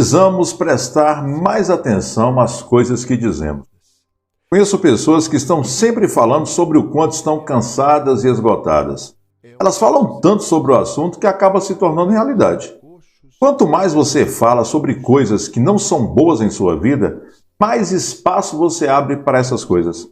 Precisamos prestar mais atenção às coisas que dizemos. Conheço pessoas que estão sempre falando sobre o quanto estão cansadas e esgotadas. Elas falam tanto sobre o assunto que acaba se tornando realidade. Quanto mais você fala sobre coisas que não são boas em sua vida, mais espaço você abre para essas coisas.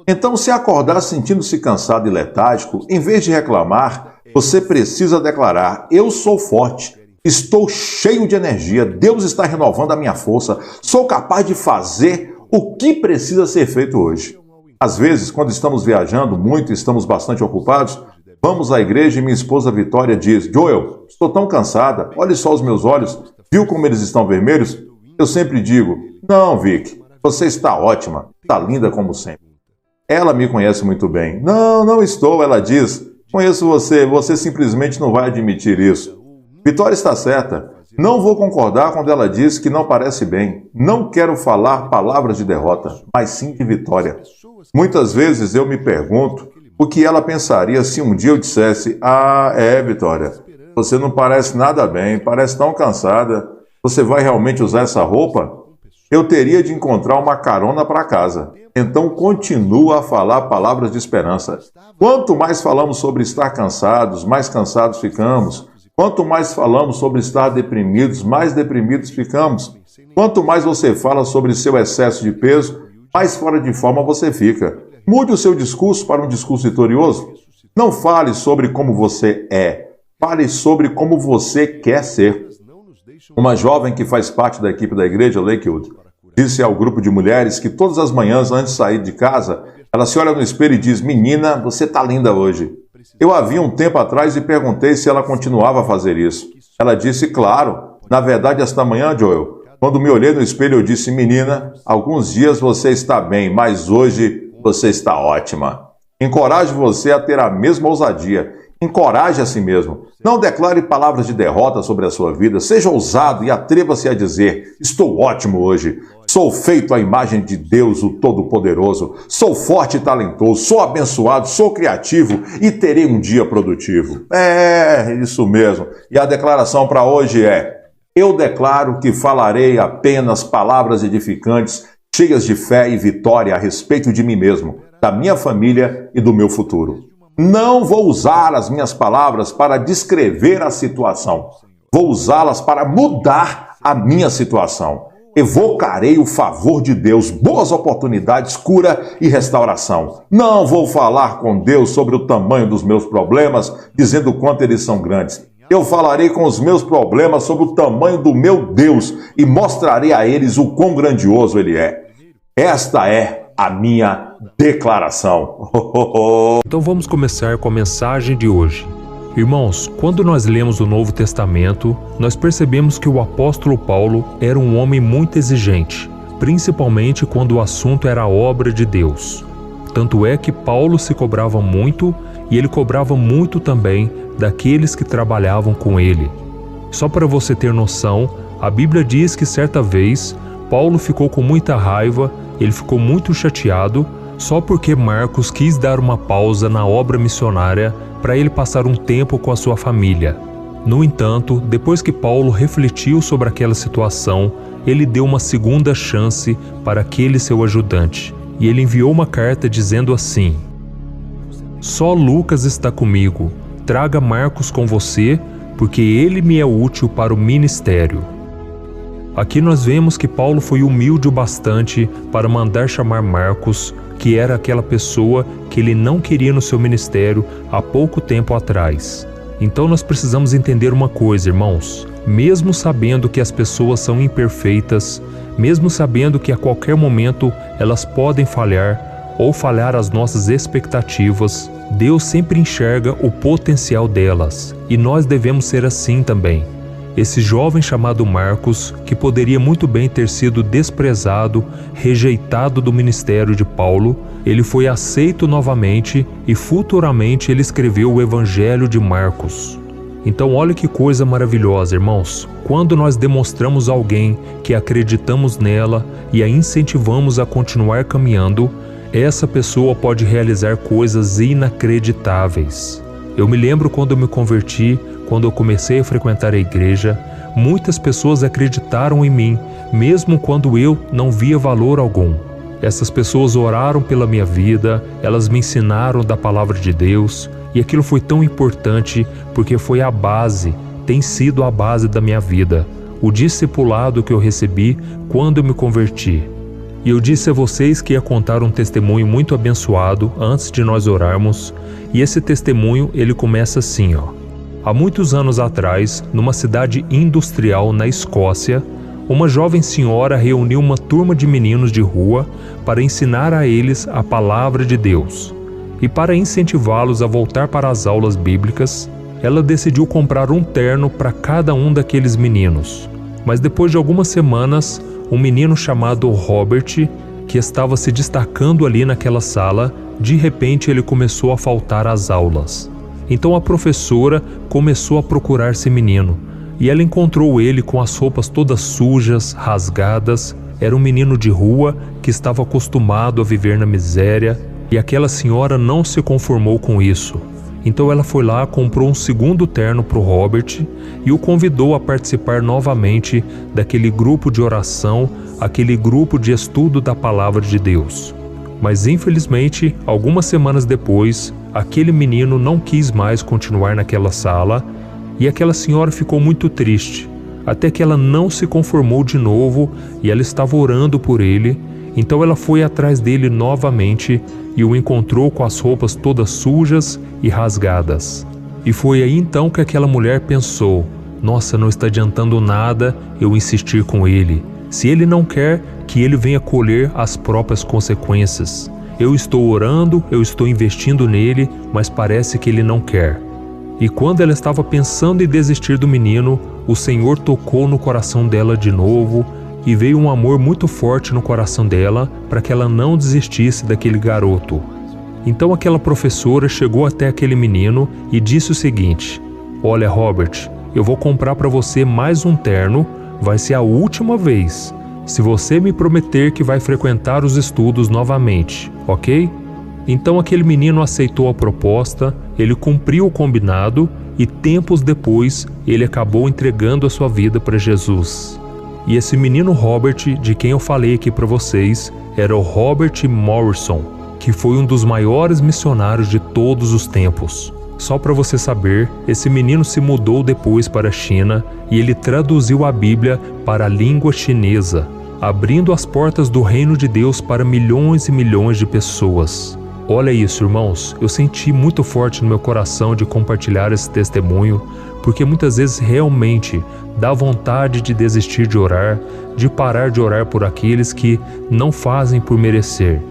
Então, se acordar sentindo-se cansado e letárgico, em vez de reclamar, você precisa declarar: eu sou forte, estou cheio de energia, Deus está renovando a minha força, sou capaz de fazer o que precisa ser feito hoje. Às vezes, quando estamos viajando muito e estamos bastante ocupados, vamos à igreja e minha esposa Vitória diz: Joel, estou tão cansada, olhe só os meus olhos, viu como eles estão vermelhos? Eu sempre digo: não, Vic, você está ótima, está linda como sempre. Ela me conhece muito bem. Não estou, ela diz. Conheço você, você simplesmente não vai admitir isso. Vitória está certa. Não vou concordar quando ela diz que não parece bem. Não quero falar palavras de derrota, mas sim de vitória. Muitas vezes eu me pergunto o que ela pensaria se um dia eu dissesse: Vitória, você não parece nada bem, parece tão cansada. Você vai realmente usar essa roupa? Eu teria de encontrar uma carona para casa. Então continua a falar palavras de esperança. Quanto mais falamos sobre estar cansados, mais cansados ficamos. Quanto mais falamos sobre estar deprimidos, mais deprimidos ficamos. Quanto mais você fala sobre seu excesso de peso, mais fora de forma você fica. Mude o seu discurso para um discurso vitorioso. Não fale sobre como você é. Fale sobre como você quer ser. Uma jovem que faz parte da equipe da igreja Lakewood disse ao grupo de mulheres que todas as manhãs, antes de sair de casa, ela se olha no espelho e diz: menina, você está linda hoje. Eu a vi um tempo atrás e perguntei se ela continuava a fazer isso. Ela disse: claro. Na verdade, esta manhã, Joel, quando me olhei no espelho, eu disse: menina, alguns dias você está bem, mas hoje você está ótima. Encoraje você a ter a mesma ousadia. Encoraje a si mesmo. Não declare palavras de derrota sobre a sua vida. Seja ousado e atreva-se a dizer: estou ótimo hoje. Sou feito à imagem de Deus, o Todo-Poderoso. Sou forte e talentoso. Sou abençoado, sou criativo e terei um dia produtivo. Isso mesmo. E a declaração para hoje é: eu declaro que falarei apenas palavras edificantes, cheias de fé e vitória a respeito de mim mesmo, da minha família e do meu futuro. Não vou usar as minhas palavras para descrever a situação. Vou usá-las para mudar a minha situação. Evocarei o favor de Deus, boas oportunidades, cura e restauração. Não vou falar com Deus sobre o tamanho dos meus problemas, dizendo o quanto eles são grandes. Eu falarei com os meus problemas sobre o tamanho do meu Deus e mostrarei a eles o quão grandioso Ele é. Esta é a minha declaração. Então vamos começar com a mensagem de hoje. Irmãos, quando nós lemos o Novo Testamento, nós percebemos que o apóstolo Paulo era um homem muito exigente, principalmente quando o assunto era a obra de Deus. Tanto é que Paulo se cobrava muito e ele cobrava muito também daqueles que trabalhavam com ele. Só para você ter noção, a Bíblia diz que certa vez Paulo ficou com muita raiva, ele ficou muito chateado, só porque Marcos quis dar uma pausa na obra missionária para ele passar um tempo com a sua família. No entanto, depois que Paulo refletiu sobre aquela situação, ele deu uma segunda chance para aquele seu ajudante, e ele enviou uma carta dizendo assim: só Lucas está comigo, traga Marcos com você, porque ele me é útil para o ministério. Aqui nós vemos que Paulo foi humilde o bastante para mandar chamar Marcos, que era aquela pessoa que ele não queria no seu ministério há pouco tempo atrás. Então nós precisamos entender uma coisa, irmãos. Mesmo sabendo que as pessoas são imperfeitas, mesmo sabendo que a qualquer momento elas podem falhar ou falhar as nossas expectativas, Deus sempre enxerga o potencial delas, e nós devemos ser assim também. Esse jovem chamado Marcos, que poderia muito bem ter sido desprezado, rejeitado do ministério de Paulo, ele foi aceito novamente e futuramente ele escreveu o Evangelho de Marcos. Então olha que coisa maravilhosa, irmãos. Quando nós demonstramos a alguém que acreditamos nela e a incentivamos a continuar caminhando, essa pessoa pode realizar coisas inacreditáveis. Eu me lembro quando eu me converti, quando eu comecei a frequentar a igreja, muitas pessoas acreditaram em mim, mesmo quando eu não via valor algum. Essas pessoas oraram pela minha vida, elas me ensinaram da palavra de Deus, e aquilo foi tão importante porque foi a base, tem sido a base da minha vida, o discipulado que eu recebi quando eu me converti. E eu disse a vocês que ia contar um testemunho muito abençoado antes de nós orarmos, e esse testemunho ele começa assim, ó. Há muitos anos atrás, numa cidade industrial na Escócia, uma jovem senhora reuniu uma turma de meninos de rua para ensinar a eles a palavra de Deus. E para incentivá-los a voltar para as aulas bíblicas, ela decidiu comprar um terno para cada um daqueles meninos. Mas depois de algumas semanas, um menino chamado Robert, que estava se destacando ali naquela sala, de repente ele começou a faltar às aulas. Então a professora começou a procurar esse menino, e ela encontrou ele com as roupas todas sujas, rasgadas. Era um menino de rua que estava acostumado a viver na miséria, e aquela senhora não se conformou com isso. Então ela foi lá, comprou um segundo terno para o Robert e o convidou a participar novamente daquele grupo de oração, aquele grupo de estudo da palavra de Deus. Mas infelizmente, algumas semanas depois, aquele menino não quis mais continuar naquela sala e aquela senhora ficou muito triste, até que ela não se conformou de novo e ela estava orando por ele. Então ela foi atrás dele novamente e o encontrou com as roupas todas sujas e rasgadas. E foi aí então que aquela mulher pensou: nossa, não está adiantando nada eu insistir com ele. Se ele não quer, que ele venha colher as próprias consequências. Eu estou orando, eu estou investindo nele, mas parece que ele não quer. E quando ela estava pensando em desistir do menino, o Senhor tocou no coração dela de novo, e veio um amor muito forte no coração dela para que ela não desistisse daquele garoto. Então aquela professora chegou até aquele menino e disse o seguinte: olha, Robert, eu vou comprar para você mais um terno, vai ser a última vez, se você me prometer que vai frequentar os estudos novamente, ok? Então aquele menino aceitou a proposta, ele cumpriu o combinado e tempos depois ele acabou entregando a sua vida para Jesus. E esse menino Robert, de quem eu falei aqui para vocês, era o Robert Morrison, que foi um dos maiores missionários de todos os tempos. Só para você saber, esse menino se mudou depois para a China e ele traduziu a Bíblia para a língua chinesa, abrindo as portas do reino de Deus para milhões e milhões de pessoas. Olha isso, irmãos, eu senti muito forte no meu coração de compartilhar esse testemunho, porque muitas vezes realmente dá vontade de desistir de orar, de parar de orar por aqueles que não fazem por merecer.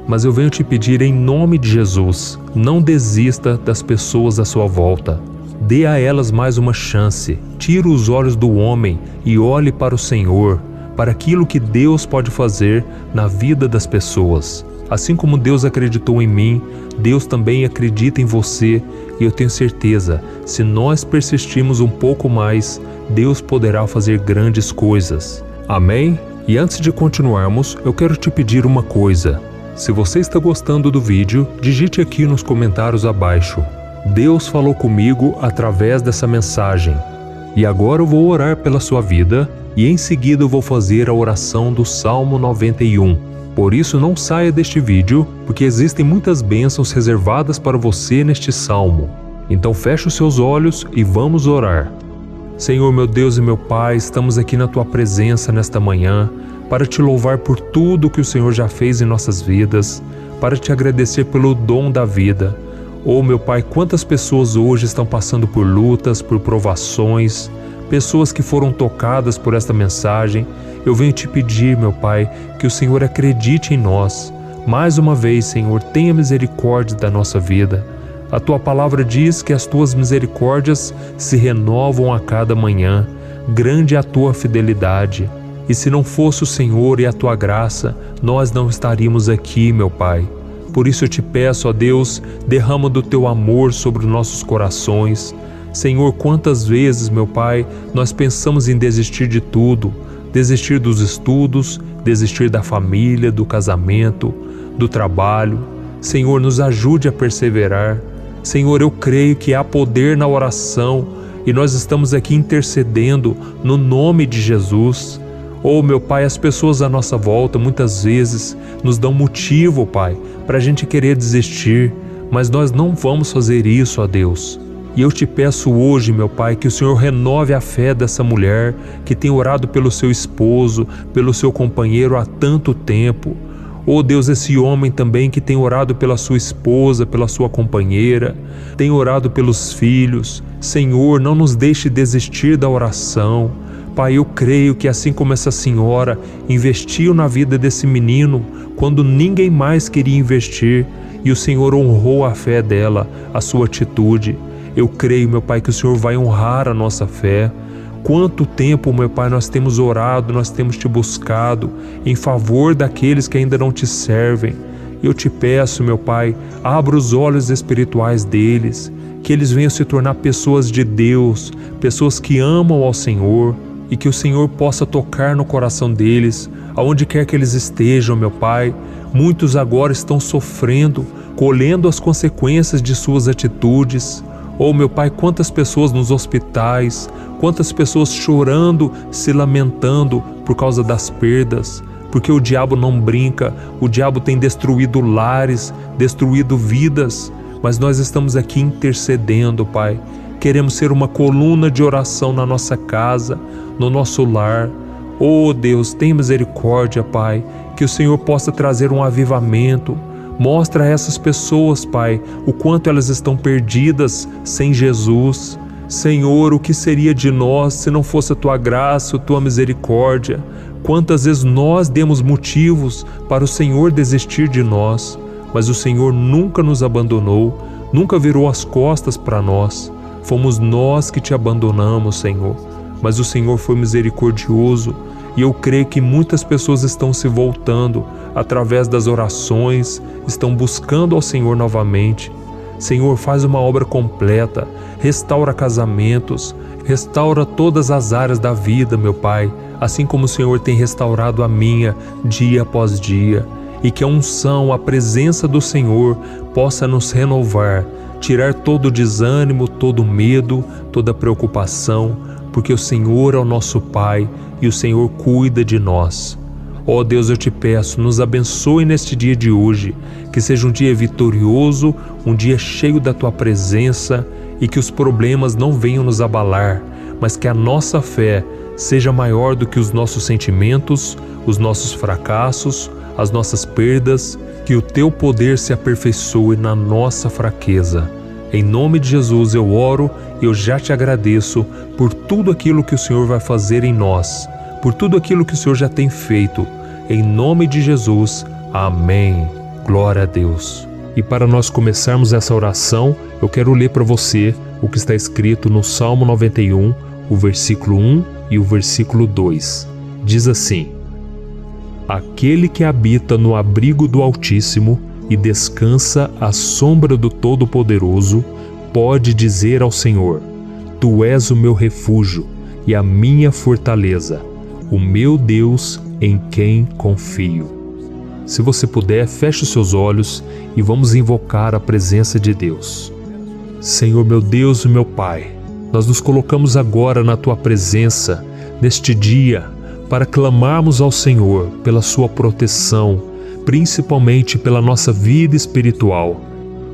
Mas eu venho te pedir em nome de Jesus, não desista das pessoas à sua volta. Dê a elas mais uma chance, tire os olhos do homem e olhe para o Senhor, para aquilo que Deus pode fazer na vida das pessoas. Assim como Deus acreditou em mim, Deus também acredita em você, e eu tenho certeza, se nós persistirmos um pouco mais, Deus poderá fazer grandes coisas. Amém? E antes de continuarmos, eu quero te pedir uma coisa. Se você está gostando do vídeo, digite aqui nos comentários abaixo: Deus falou comigo através dessa mensagem. E agora eu vou orar pela sua vida, e em seguida eu vou fazer a oração do Salmo 91. Por isso não saia deste vídeo, porque existem muitas bênçãos reservadas para você neste salmo. Então feche os seus olhos e vamos orar. Senhor, meu Deus e meu Pai, estamos aqui na Tua presença nesta manhã para Te louvar por tudo que o Senhor já fez em nossas vidas, para Te agradecer pelo dom da vida. Oh, meu Pai, quantas pessoas hoje estão passando por lutas, por provações, pessoas que foram tocadas por esta mensagem. Eu venho te pedir, meu Pai, que o Senhor acredite em nós. Mais uma vez, Senhor, tenha misericórdia da nossa vida. A Tua palavra diz que as Tuas misericórdias se renovam a cada manhã. Grande é a Tua fidelidade. E se não fosse o Senhor e a Tua graça, nós não estaríamos aqui, meu Pai. Por isso eu te peço, ó Deus, derrama do Teu amor sobre os nossos corações. Senhor, quantas vezes, meu Pai, nós pensamos em desistir de tudo, desistir dos estudos, desistir da família, do casamento, do trabalho. Senhor, nos ajude a perseverar. Senhor, eu creio que há poder na oração e nós estamos aqui intercedendo no nome de Jesus. Oh, meu Pai, as pessoas à nossa volta muitas vezes nos dão motivo, Pai, para a gente querer desistir, mas nós não vamos fazer isso, ó Deus. E eu te peço hoje, meu Pai, que o Senhor renove a fé dessa mulher que tem orado pelo seu esposo, pelo seu companheiro há tanto tempo. Oh Deus, esse homem também que tem orado pela sua esposa, pela sua companheira, tem orado pelos filhos. Senhor, não nos deixe desistir da oração. Pai, eu creio que assim como essa senhora investiu na vida desse menino, quando ninguém mais queria investir, e o Senhor honrou a fé dela, a sua atitude. Eu creio, meu Pai, que o Senhor vai honrar a nossa fé. Quanto tempo, meu Pai, nós temos orado, nós temos te buscado em favor daqueles que ainda não te servem. Eu te peço, meu Pai, abra os olhos espirituais deles, que eles venham se tornar pessoas de Deus, pessoas que amam ao Senhor, e que o Senhor possa tocar no coração deles, aonde quer que eles estejam, meu Pai. Muitos agora estão sofrendo, colhendo as consequências de suas atitudes. Oh, meu Pai, quantas pessoas nos hospitais, quantas pessoas chorando, se lamentando por causa das perdas, porque o diabo não brinca, o diabo tem destruído lares, destruído vidas, mas nós estamos aqui intercedendo, Pai. Queremos ser uma coluna de oração na nossa casa, no nosso lar. Oh Deus, tem misericórdia, Pai, que o Senhor possa trazer um avivamento. Mostra a essas pessoas, Pai, o quanto elas estão perdidas sem Jesus. Senhor, o que seria de nós se não fosse a Tua graça, a Tua misericórdia? Quantas vezes nós demos motivos para o Senhor desistir de nós, mas o Senhor nunca nos abandonou, nunca virou as costas para nós. Fomos nós que Te abandonamos, Senhor, mas o Senhor foi misericordioso. E eu creio que muitas pessoas estão se voltando através das orações, estão buscando ao Senhor novamente. Senhor, faz uma obra completa, restaura casamentos, restaura todas as áreas da vida, meu Pai, assim como o Senhor tem restaurado a minha dia após dia. E que a unção, a presença do Senhor possa nos renovar, tirar todo o desânimo, todo o medo, toda a preocupação, porque o Senhor é o nosso Pai e o Senhor cuida de nós. Ó Deus, eu te peço, nos abençoe neste dia de hoje, que seja um dia vitorioso, um dia cheio da Tua presença e que os problemas não venham nos abalar, mas que a nossa fé seja maior do que os nossos sentimentos, os nossos fracassos, as nossas perdas, que o Teu poder se aperfeiçoe na nossa fraqueza. Em nome de Jesus eu oro e eu já te agradeço por tudo aquilo que o Senhor vai fazer em nós, por tudo aquilo que o Senhor já tem feito. Em nome de Jesus, amém. Glória a Deus. E para nós começarmos essa oração, eu quero ler para você o que está escrito no Salmo 91, o versículo 1 e o versículo 2. Diz assim: Aquele que habita no abrigo do Altíssimo e descansa à sombra do Todo-Poderoso, pode dizer ao Senhor: Tu és o meu refúgio e a minha fortaleza, o meu Deus em quem confio. Se você puder, feche os seus olhos e vamos invocar a presença de Deus. Senhor, meu Deus e meu Pai, nós nos colocamos agora na Tua presença, neste dia, para clamarmos ao Senhor pela Sua proteção, principalmente pela nossa vida espiritual.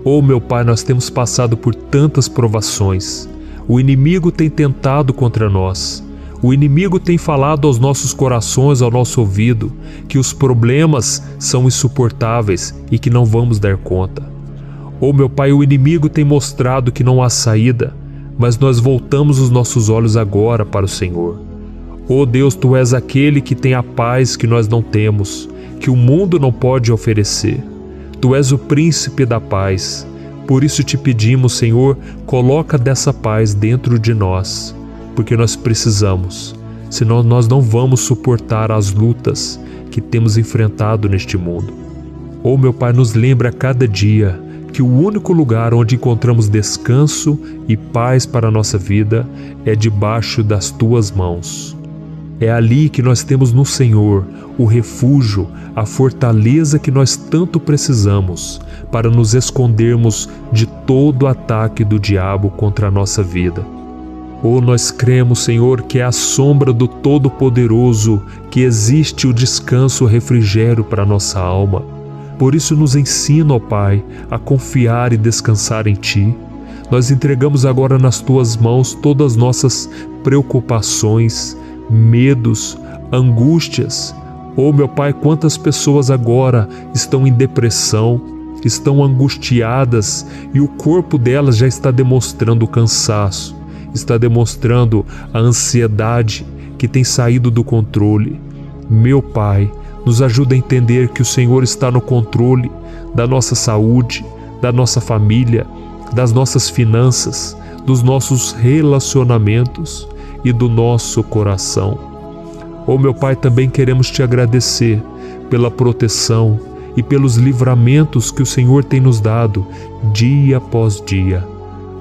Oh, meu Pai, nós temos passado por tantas provações. O inimigo tem tentado contra nós. O inimigo tem falado aos nossos corações, ao nosso ouvido, que os problemas são insuportáveis e que não vamos dar conta. Oh, meu Pai, o inimigo tem mostrado que não há saída, mas nós voltamos os nossos olhos agora para o Senhor. Oh, Deus, Tu és aquele que tem a paz que nós não temos, que o mundo não pode oferecer. Tu és o príncipe da paz. Por isso te pedimos, Senhor, coloca dessa paz dentro de nós, porque nós precisamos, senão nós não vamos suportar as lutas que temos enfrentado neste mundo. Oh, meu Pai, nos lembra a cada dia que o único lugar onde encontramos descanso e paz para a nossa vida é debaixo das Tuas mãos. É ali que nós temos no Senhor o refúgio, a fortaleza que nós tanto precisamos para nos escondermos de todo ataque do diabo contra a nossa vida. Nós cremos, Senhor, que é à sombra do Todo-Poderoso que existe o descanso, o refrigério para a nossa alma. Por isso nos ensina, ó Pai, a confiar e descansar em Ti. Nós entregamos agora nas Tuas mãos todas as nossas preocupações, medos, angústias. Meu Pai, quantas pessoas agora estão em depressão, estão angustiadas e o corpo delas já está demonstrando cansaço, está demonstrando a ansiedade que tem saído do controle. Meu Pai, nos ajuda a entender que o Senhor está no controle da nossa saúde, da nossa família, das nossas finanças, dos nossos relacionamentos e do nosso coração. Meu Pai, também queremos Te agradecer pela proteção e pelos livramentos que o Senhor tem nos dado dia após dia.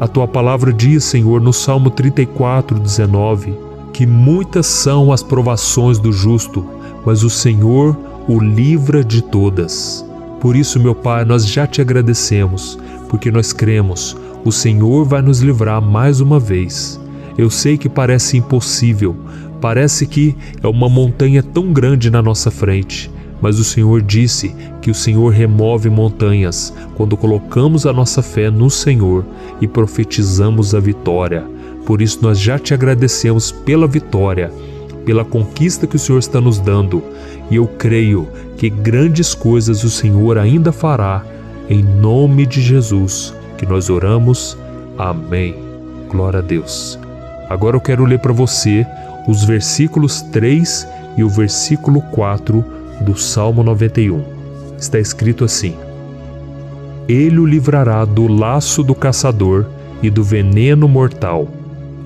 A Tua palavra diz, Senhor, no Salmo 34:19, que muitas são as provações do justo, mas o Senhor o livra de todas. Por isso, meu Pai, nós já Te agradecemos, porque nós cremos, o Senhor vai nos livrar mais uma vez. Eu sei que parece impossível, parece que é uma montanha tão grande na nossa frente, mas o Senhor disse que o Senhor remove montanhas quando colocamos a nossa fé no Senhor e profetizamos a vitória. Por isso nós já Te agradecemos pela vitória, pela conquista que o Senhor está nos dando, e eu creio que grandes coisas o Senhor ainda fará, em nome de Jesus, que nós oramos. Amém. Glória a Deus. Agora eu quero ler para você os versículos 3 e o versículo 4 do Salmo 91. Está escrito assim: Ele o livrará do laço do caçador e do veneno mortal.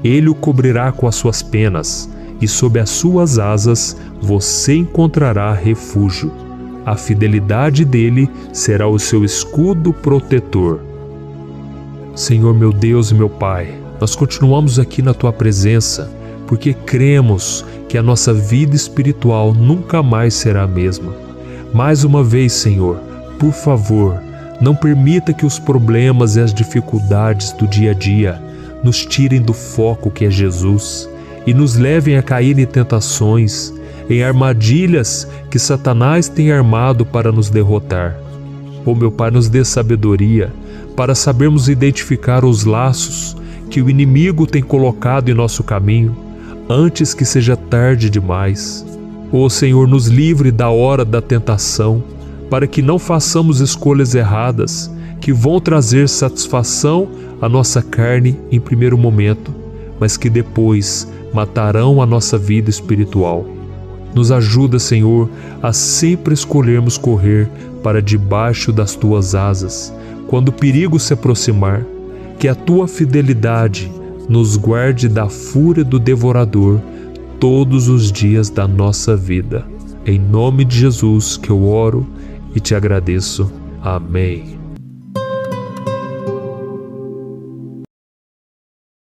Ele o cobrirá com as suas penas, e sob as suas asas você encontrará refúgio. A fidelidade dele será o seu escudo protetor. Senhor, meu Deus e meu Pai, nós continuamos aqui na Tua presença, porque cremos que a nossa vida espiritual nunca mais será a mesma. Mais uma vez, Senhor, por favor, não permita que os problemas e as dificuldades do dia a dia nos tirem do foco que é Jesus e nos levem a cair em tentações, em armadilhas que Satanás tem armado para nos derrotar. Meu Pai, nos dê sabedoria para sabermos identificar os laços que o inimigo tem colocado em nosso caminho, antes que seja tarde demais. Senhor, nos livre da hora da tentação, para que não façamos escolhas erradas, que vão trazer satisfação à nossa carne em primeiro momento, mas que depois matarão a nossa vida espiritual. Nos ajuda, Senhor, a sempre escolhermos correr para debaixo das Tuas asas, quando o perigo se aproximar, que a Tua fidelidade nos guarde da fúria do devorador todos os dias da nossa vida. Em nome de Jesus que eu oro e Te agradeço. Amém.